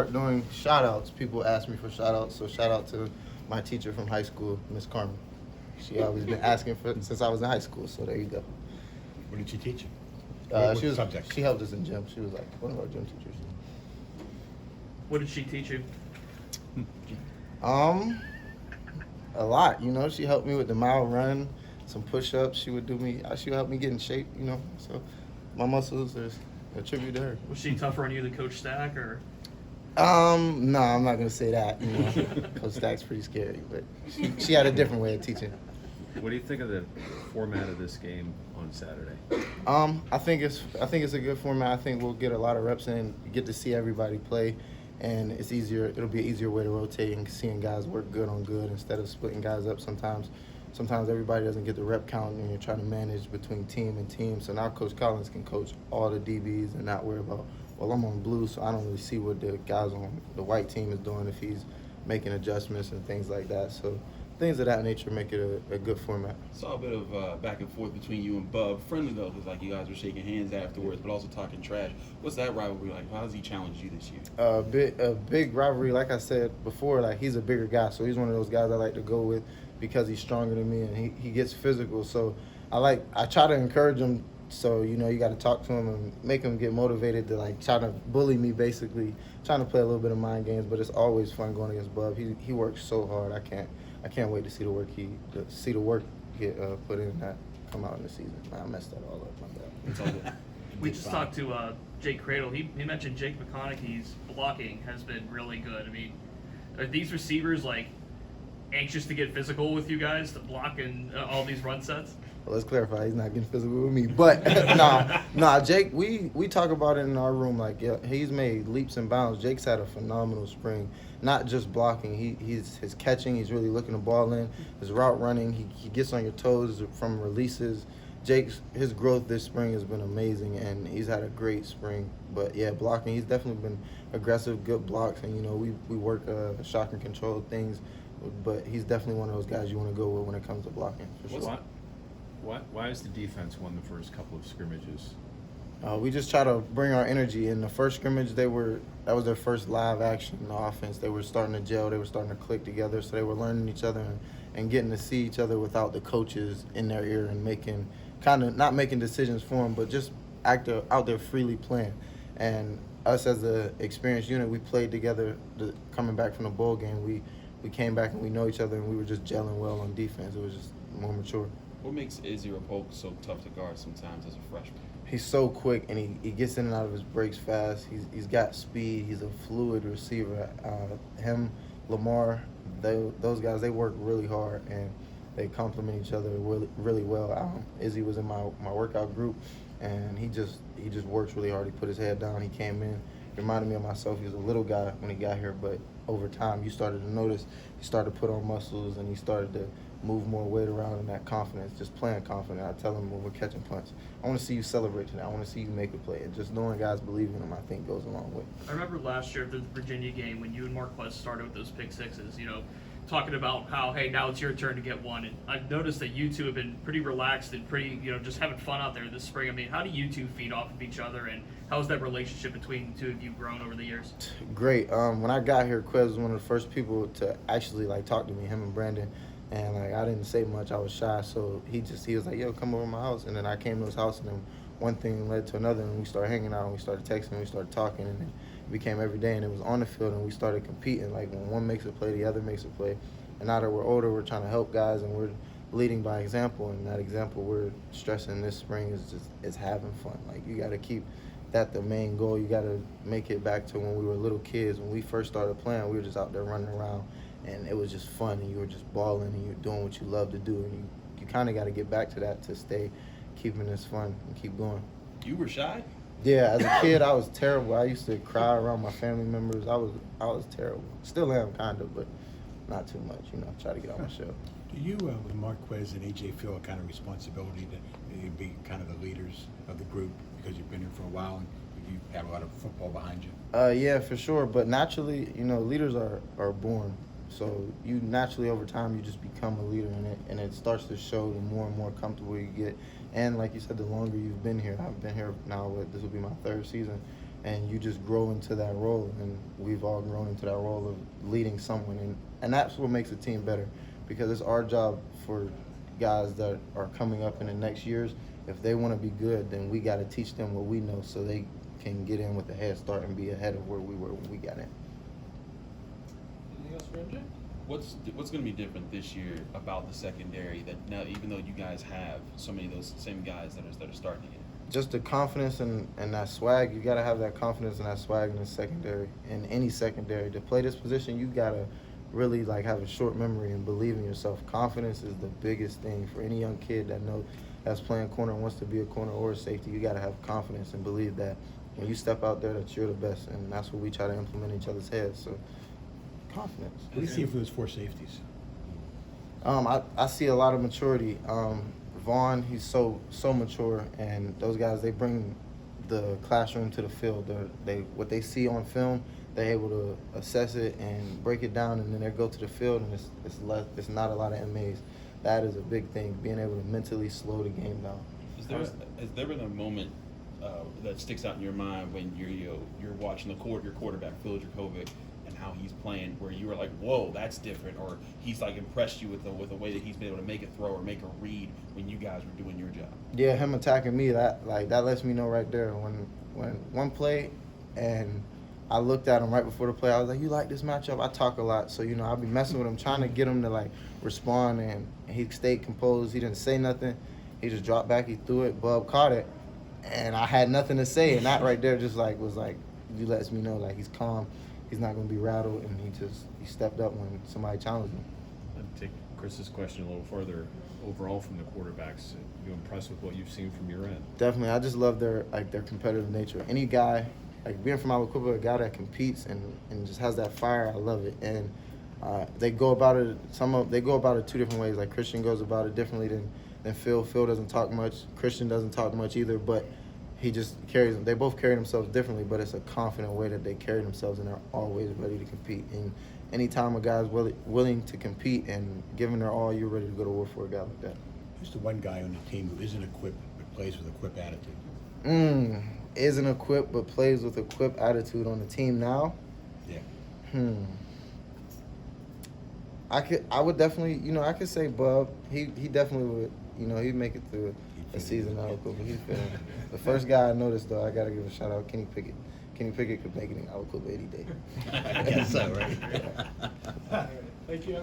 Doing shout outs, people ask me for shout outs, so shout out to my teacher from high school, Miss Carmen. She always been asking for since I was in high school, so there you go. What did she teach you? She was subject? she helped us in gym. She was like one of our gym teachers. What did she teach you? A lot, She helped me with the mile run, some push-ups. She would help me get in shape, So my muscles is a tribute to her. Was she tougher on you than Coach Stack, or? No, I'm not gonna say that. Coach Stack's pretty scary, but she had a different way of teaching. What do you think of the format of this game on Saturday? I think it's a good format. I think we'll get a lot of reps in, get to see everybody play, and it's easier. It'll be an easier way to rotate and seeing guys work good on good instead of splitting guys up. Sometimes everybody doesn't get the rep count, and you're trying to manage between team and team. So now Coach Collins can coach all the DBs and not worry about, well, I'm on blue, so I don't really see what the guys on the white team is doing if he's making adjustments and things like that. So things of that nature make it a good format. Saw a bit of back and forth between you and Bub. Friendly though, because like you guys were shaking hands afterwards, but also talking trash. What's that rivalry like? How has he challenged you this year? A big rivalry. Like I said before, like he's a bigger guy, so he's one of those guys I like to go with because he's stronger than me and he gets physical. So I try to encourage him. So you got to talk to him and make him get motivated to like try to bully me, basically trying to play a little bit of mind games. But it's always fun going against Bub. He works so hard. I can't wait to see the work get put in that come out in the season. I messed that all up. My bad. It's all good. We just talked to Jake Cradle. He mentioned Jake McConaughey's blocking has been really good. I mean, are these receivers like anxious to get physical with you guys to block in all these run sets? Well, let's clarify. He's not getting physical with me, but nah. Jake, we talk about it in our room. Like, yeah, he's made leaps and bounds. Jake's had a phenomenal spring. Not just blocking. His catching. He's really looking the ball in. His route running. He gets on your toes from releases. His growth this spring has been amazing, and he's had a great spring. But yeah, blocking. He's definitely been aggressive, good blocks, and we work shock and control things. But he's definitely one of those guys you want to go with when it comes to blocking. For sure. Why has the defense won the first couple of scrimmages? We just try to bring our energy. In the first scrimmage, that was their first live action in the offense. They were starting to gel. They were starting to click together. So they were learning each other and getting to see each other without the coaches in their ear and not making decisions for them, but just out there freely playing. And us as an experienced unit, we played together. Coming back from the bowl game, we came back and we know each other, and we were just gelling well on defense. It was just more mature. What makes Izzy or Polk so tough to guard sometimes as a freshman? He's so quick, and he gets in and out of his breaks fast. He's got speed. He's a fluid receiver. Him, Lamar, those guys, they work really hard, and they complement each other really, really well. Izzy was in my workout group, and he just works really hard. He put his head down. He came in. He reminded me of myself. He was a little guy when he got here, but over time you started to notice he started to put on muscles, and he started to move more weight around, and that confidence, just playing confident. I tell him when we're catching punts, I want to see you celebrate today. I want to see you make a play. And just knowing guys believe in him, I think, goes a long way. I remember last year at the Virginia game when you and Marquez started with those pick sixes, talking about how, hey, now it's your turn to get one. And I've noticed that you two have been pretty relaxed and pretty, just having fun out there this spring. I mean, how do you two feed off of each other, and how has that relationship between the two of you grown over the years? Great. When I got here, Quez was one of the first people to actually talk to me, him and Brandon. And I didn't say much. I was shy, so he was like, "Yo, come over to my house." And then I came to his house, and then one thing led to another, and we started hanging out, and we started texting, and we started talking, and then it became every day. And it was on the field, and we started competing. Like when one makes a play, the other makes a play. And now that we're older, we're trying to help guys, and we're leading by example. And that example we're stressing this spring is having fun. Like you got to keep that the main goal. You got to make it back to when we were little kids. When we first started playing, we were just out there running around. And it was just fun, and you were just balling, and you were doing what you love to do, and you kind of got to get back to that to stay keeping this fun and keep going. You were shy? Yeah, as a kid, I was terrible. I used to cry around my family members. I was terrible. Still am, kind of, but not too much. Try to get on my shell. Do you, with Marquez and AJ, feel a kind of responsibility to be kind of the leaders of the group because you've been here for a while and you have a lot of football behind you? Yeah, for sure. But naturally, leaders are born. So you naturally, over time, you just become a leader in it, and it starts to show the more and more comfortable you get. And like you said, the longer you've been here, I've been here now, this will be my third season, and you just grow into that role. And we've all grown into that role of leading someone, and that's what makes a team better, because it's our job for guys that are coming up in the next years. If they want to be good, then we got to teach them what we know so they can get in with a head start and be ahead of where we were when we got in. Anything else for MJ? What's going to be different this year about the secondary that now, even though you guys have so many of those same guys that are starting again? Just the confidence and that swag. You got to have that confidence and that swag in the secondary, in any secondary. To play this position, you got to really like have a short memory and believe in yourself. Confidence is the biggest thing for any young kid that's playing corner and wants to be a corner or a safety. You got to have confidence and believe that when you step out there that you're the best, and that's what we try to implement in each other's heads. So confidence. What do you see for those 4 safeties? I see a lot of maturity. Vaughn, he's so mature, and those guys, they bring the classroom to the field. What they see on film, they're able to assess it and break it down, and then they go to the field, and it's not a lot of MAs. That is a big thing, being able to mentally slow the game down. Has there been a moment that sticks out in your mind when you're watching your quarterback Phil Dracovic and how he's playing, where you were like, whoa, that's different, or he's like impressed you with the way that he's been able to make a throw or make a read when you guys were doing your job? Yeah, him attacking me, that lets me know right there. When one play, and I looked at him right before the play, I was like, you like this matchup? I talk a lot, so I'll be messing with him, trying to get him to like respond, and he stayed composed. He didn't say nothing. He just dropped back, he threw it, Bub caught it, and I had nothing to say, and that right there just was like, he lets me know like he's calm. He's not going to be rattled, and he stepped up when somebody challenged him. I'd take Chris's question a little further. Overall, from the quarterbacks, you impressed with what you've seen from your end? Definitely. I just love their competitive nature. Any guy, like being from Alaquippa, a guy that competes and just has that fire, I love it. And they go about it. They go about it 2 different ways. Like Christian goes about it differently than Phil. Phil doesn't talk much. Christian doesn't talk much either, but he just carries them. They both carry themselves differently, but it's a confident way that they carry themselves, and they're always ready to compete. And anytime a guy's willing to compete and giving their all, you're ready to go to war for a guy like that. Who's the one guy on the team who isn't equipped but plays with a quip attitude? Isn't equipped but plays with a quip attitude on the team now? Yeah. I would definitely, I could say Bub. He definitely would, he'd make it through a season out of Alaquippa. He's feeling it. The first guy I noticed, though, I got to give a shout out, Kenny Pickett. Kenny Pickett could make it in Alaquippa any day. I guess so, right? Thank you.